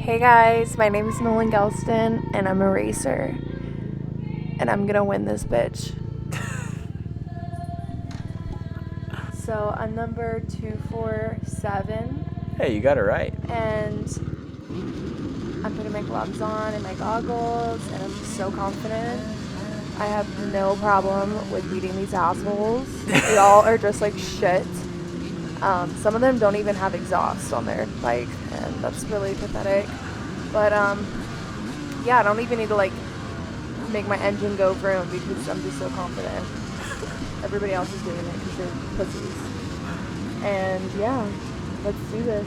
Hey guys, my name is Nolan Gelston and I'm a racer. And I'm gonna win this bitch. So I'm number 247. Hey, you got it right. And I'm putting my gloves on and my goggles and I'm just so confident. I have no problem with beating these assholes. They all are just like shit. Some of them don't even have exhaust on their bike, and that's really pathetic. But yeah, I don't even need to like make my engine go vroom because I'm just so confident. Everybody else is doing it because they're pussies. And yeah, let's do this.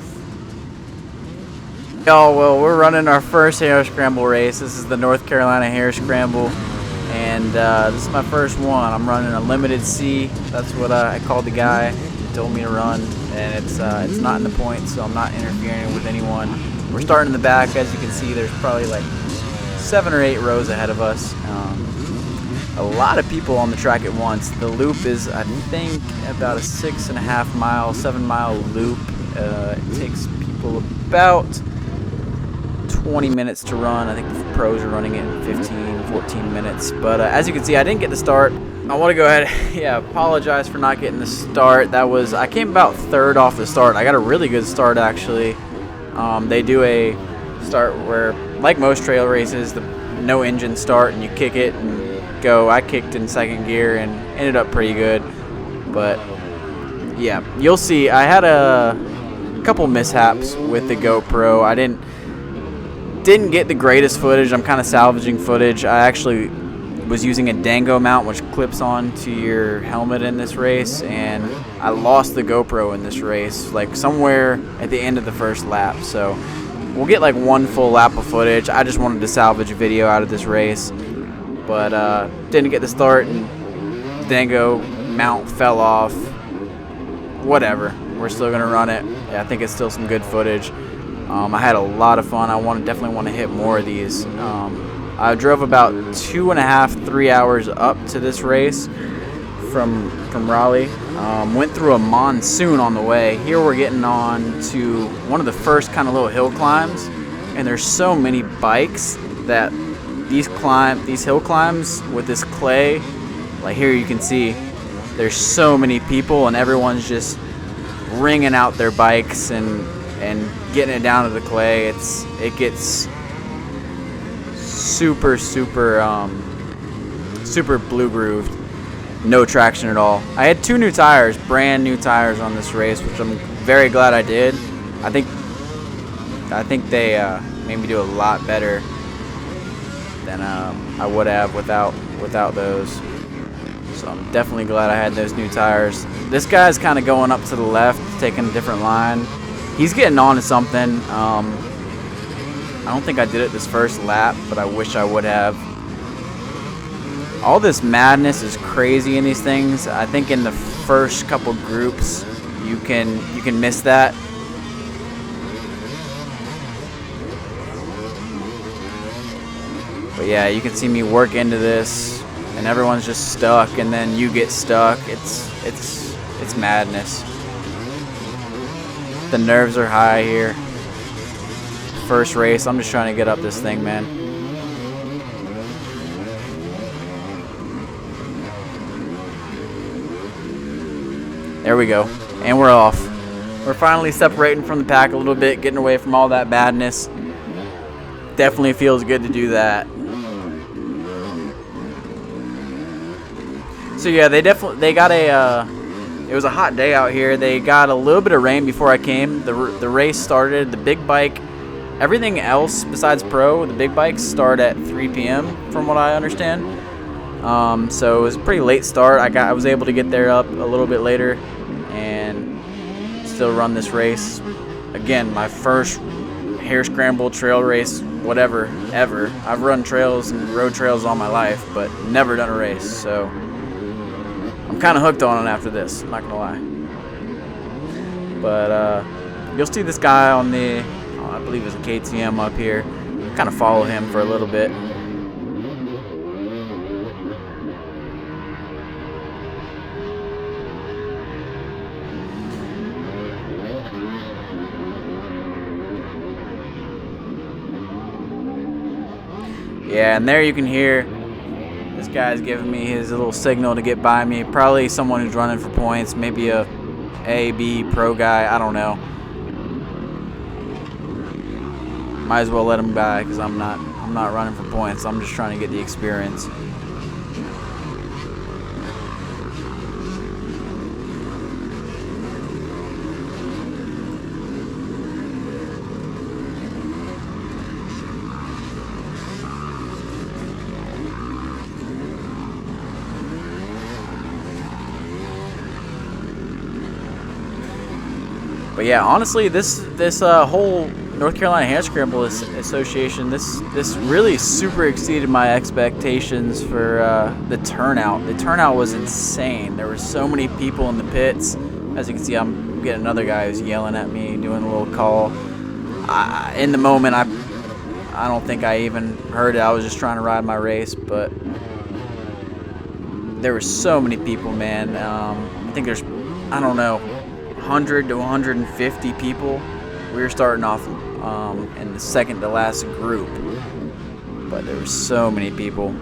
Y'all, well, we're running our first Hare Scramble race. This is the North Carolina Hare Scramble, and this is my first one. I'm running a limited C. That's what I called the guy. He told me to run, and it's not in the points, so I'm not interfering with anyone. We're starting in the back. As you can see, there's probably like 7 or 8 rows ahead of us. A lot of people on the track at once. The loop is, I think, about a 6.5 mile, 7 mile loop. It takes people about 20 minutes to run. I think the pros are running it in 15, 14 minutes. But as you can see, I didn't get the start. I want to go ahead, apologize for not getting the start. I came about 3rd off the start. I got a really good start, actually. They do a start where, like most trail races, the no engine start and you kick it and go. I kicked in 2nd gear and ended up pretty good. But yeah, you'll see. I had a couple mishaps with the GoPro. I didn't get the greatest footage. I'm kind of salvaging footage. I actually was using a Dango mount, which clips on to your helmet in this race, and I lost the GoPro in this race, like somewhere at the end of the first lap. So we'll get like 1 full lap of footage. I just wanted to salvage a video out of this race, but didn't get the start, and Dango mount fell off. Whatever, we're still gonna run it. Yeah, I think it's still some good footage. I had a lot of fun. I definitely want to hit more of these. I drove about 2.5, 3 hours up to this race from Raleigh. Went through a monsoon on the way. Here we're getting on to one of the first kind of little hill climbs, and there's so many bikes that these hill climbs with this clay, like here you can see, there's so many people and everyone's just wringing out their bikes and getting it down to the clay. It gets super blue grooved, no traction at all. I had 2 new tires, brand new tires on this race, which I'm very glad I did. I think they made me do a lot better than I would have without those. So I'm definitely glad I had those new tires. This guy's kind of going up to the left, taking a different line. He's getting on to something. I don't think I did it this first lap, but I wish I would have. All this madness is crazy in these things. I think in the first couple groups you can miss that. But yeah, you can see me work into this and everyone's just stuck, and then you get stuck. It's madness. The nerves are high here. First race, I'm just trying to get up this thing, man. There we go, and we're off. We're finally separating from the pack a little bit, getting away from all that badness. Definitely feels good to do that. So yeah, they got it was a hot day out here. They got a little bit of rain before I came. The race started. The big bike, everything else besides pro, the big bikes start at 3 p.m. from what I understand. So it was a pretty late start. I was able to get there up a little bit later and still run this race. Again, my first Hare Scramble trail race, whatever, ever. I've run trails and road trails all my life, but never done a race. So I'm kind of hooked on it after this, I'm not gonna lie. But you'll see this guy on the, I believe it's a KTM up here. Kind of follow him for a little bit. Yeah, and there you can hear this guy's giving me his little signal to get by me. Probably someone who's running for points, maybe a B pro guy, I don't know. Might as well let him by because I'm not running for points. I'm just trying to get the experience. But yeah, honestly, this whole North Carolina Hare Scramble Association, this really super exceeded my expectations for the turnout. The turnout was insane. There were so many people in the pits. As you can see, I'm getting another guy who's yelling at me, doing a little call. In the moment, I don't think I even heard it. I was just trying to ride my race, but there were so many people, man. I think there's, I don't know, 100 to 150 people. We were starting off in the second to last group, but there were so many people.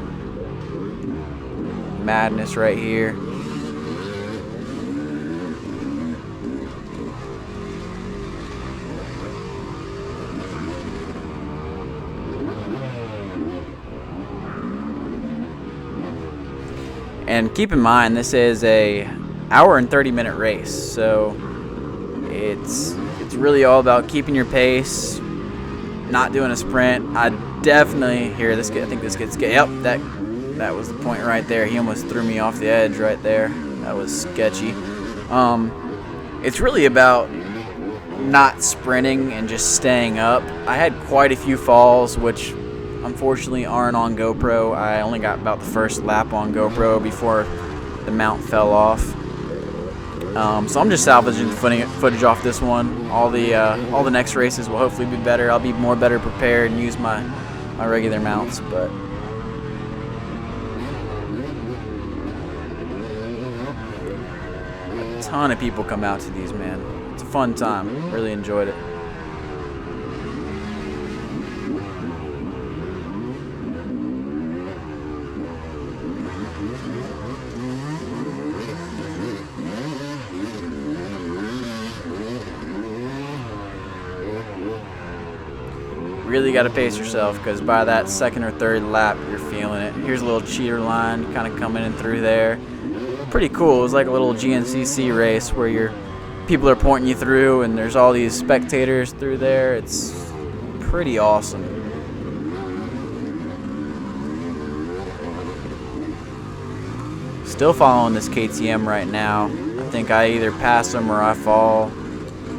Madness right here. And keep in mind, this is a hour and 30-minute race, so it's really all about keeping your pace, not doing a sprint. I definitely hear this. I think this gets. Yep, that was the point right there. He almost threw me off the edge right there. That was sketchy. It's really about not sprinting and just staying up. I had quite a few falls, which unfortunately aren't on GoPro. I only got about the first lap on GoPro before the mount fell off. So I'm just salvaging footage off this one. All the next races will hopefully be better. I'll be better prepared and use my regular mounts. But a ton of people come out to these, man. It's a fun time. Really enjoyed it. Really got to pace yourself, because by that second or third lap you're feeling it. Here's a little cheater line kind of coming in through there. Pretty cool. It was like a little GNCC race where people are pointing you through and there's all these spectators through there. It's pretty awesome. Still following this KTM right now. I think I either pass them or I fall.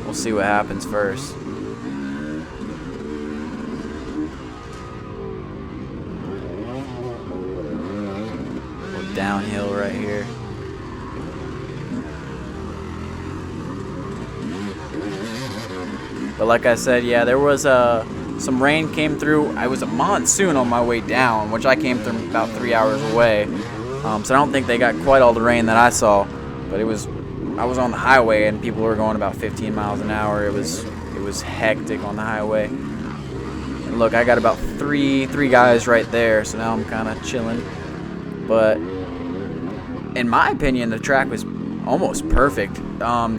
We'll see what happens first. Downhill right here. But like I said, yeah, there was some rain came through. I was a monsoon on my way down, which I came from about 3 hours away. So I don't think they got quite all the rain that I saw. But I was on the highway and people were going about 15 miles an hour. It was hectic on the highway. And look, I got about three guys right there, so now I'm kind of chilling. But in my opinion, the track was almost perfect.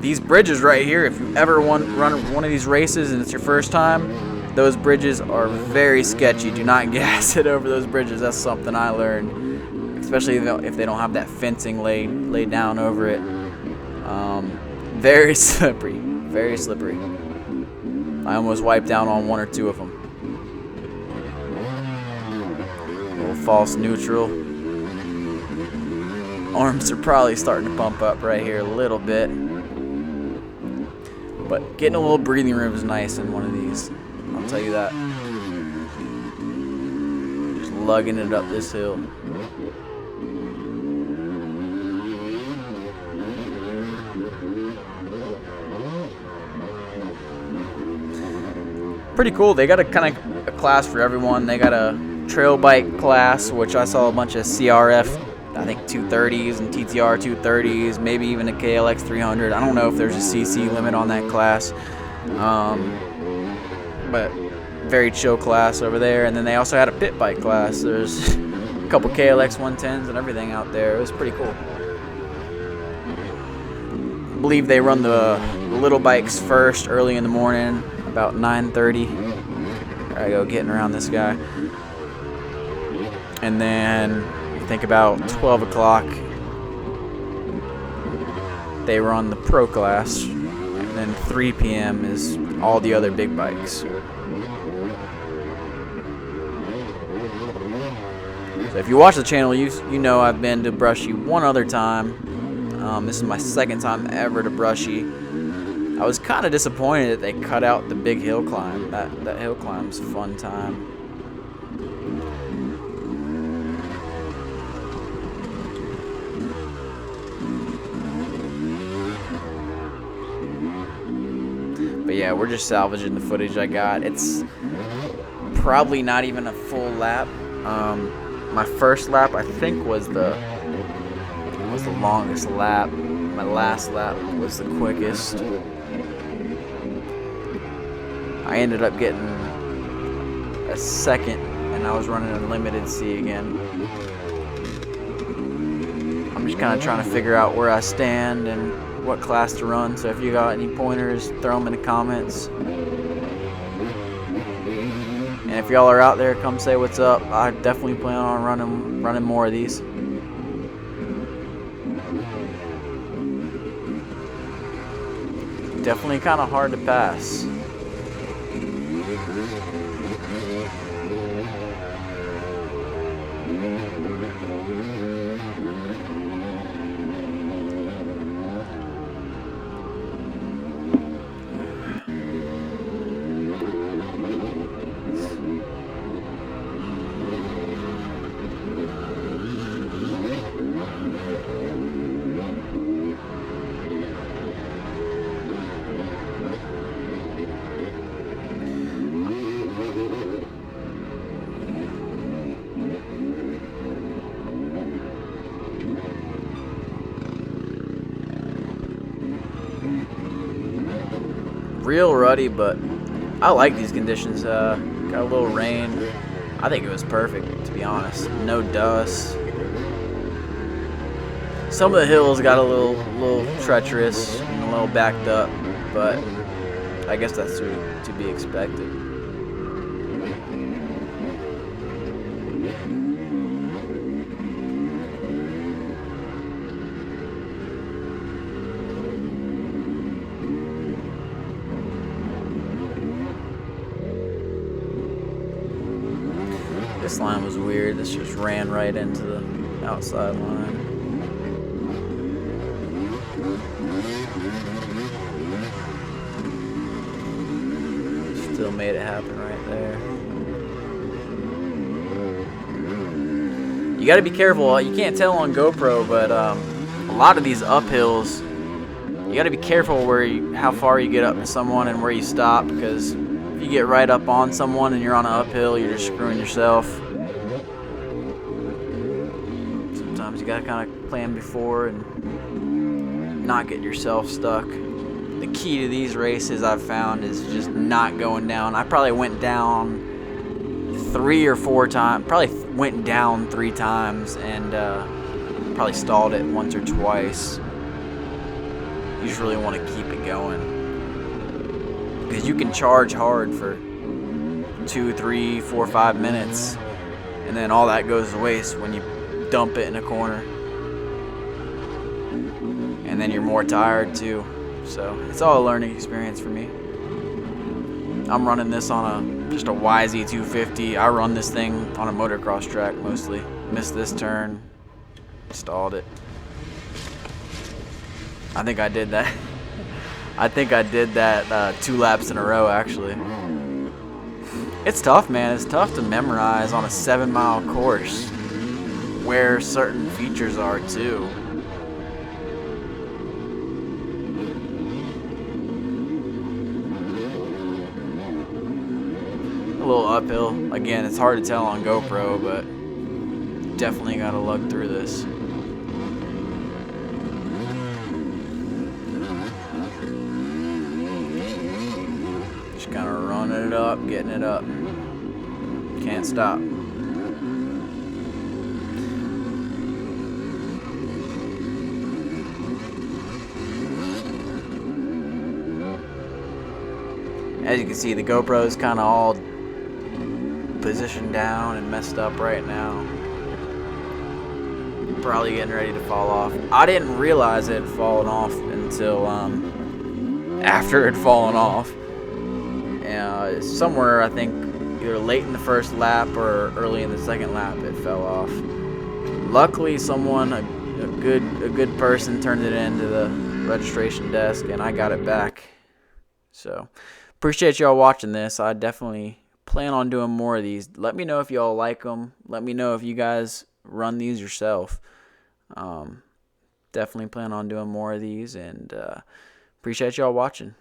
These bridges right here, if you ever run one of these races and it's your first time, those bridges are very sketchy. Do not gas it over those bridges. That's something I learned, especially if they don't have that fencing laid down over it. Very slippery, very slippery. I almost wiped down on one or two of them. A little false neutral. Arms are probably starting to pump up right here a little bit. But getting a little breathing room is nice in one of these. I'll tell you that. Just lugging it up this hill. Pretty cool. They got a kind of a class for everyone. They got a trail bike class, which I saw a bunch of CRF, I think 230s and TTR 230s, maybe even a KLX 300. I don't know if there's a CC limit on that class. But very chill class over there. And then they also had a pit bike class. There's a couple KLX 110s and everything out there. It was pretty cool. I believe they run the little bikes first early in the morning, about 9:30. There I go, getting around this guy. And then I think about 12 o'clock, they run the pro class. And then 3 p.m. is all the other big bikes. So if you watch the channel, you know I've been to Brushy one other time. This is my second time ever to Brushy. I was kind of disappointed that they cut out the big hill climb. That hill climb's a fun time. But yeah, we're just salvaging the footage I got. It's probably not even a full lap. My first lap, I think, was the longest lap. My last lap was the quickest. I ended up getting a second, and I was running a limited C again. I'm just kind of trying to figure out where I stand and what class to run. So if you got any pointers, throw them in the comments. And if y'all are out there, come say what's up. I definitely plan on running more of these. Definitely kind of hard to pass. Real ruddy, but I like these conditions. Got a little rain. I think it was perfect, to be honest. No dust. Some of the hills got a little treacherous and a little backed up, but I guess that's to be expected. This line was weird. This just ran right into the outside line. Still made it happen right there. You got to be careful. You can't tell on GoPro, but a lot of these uphills, you got to be careful how far you get up to someone and where you stop, because if you get right up on someone and you're on an uphill, you're just screwing yourself. Sometimes you gotta kind of plan before and not get yourself stuck. The key to these races I've found is just not going down. I probably went down 3 or 4 times, probably went down 3 times and probably stalled it once or twice. You just really want to keep it going, because you can charge hard for 2, 3, 4, 5 minutes, and then all that goes to waste when you dump it in a corner, and then you're more tired too. So it's all a learning experience for me. I'm running this on just a YZ250. I run this thing on a motocross track mostly. Missed this turn, stalled it. I think I did that. I think I did that 2 laps in a row, actually. It's tough, man. It's tough to memorize on a 7-mile course where certain features are, too. A little uphill. Again, it's hard to tell on GoPro, but definitely got to lug through this. Kind of run running it up, getting it up. Can't stop. As you can see, the GoPro is kind of all positioned down and messed up right now. Probably getting ready to fall off. I didn't realize it had fallen off until after it had fallen off. Somewhere, I think, either late in the first lap or early in the second lap, it fell off. Luckily, someone, a good person, turned it into the registration desk, and I got it back. So, appreciate y'all watching this. I definitely plan on doing more of these. Let me know if y'all like them. Let me know if you guys run these yourself. Definitely plan on doing more of these, and appreciate y'all watching.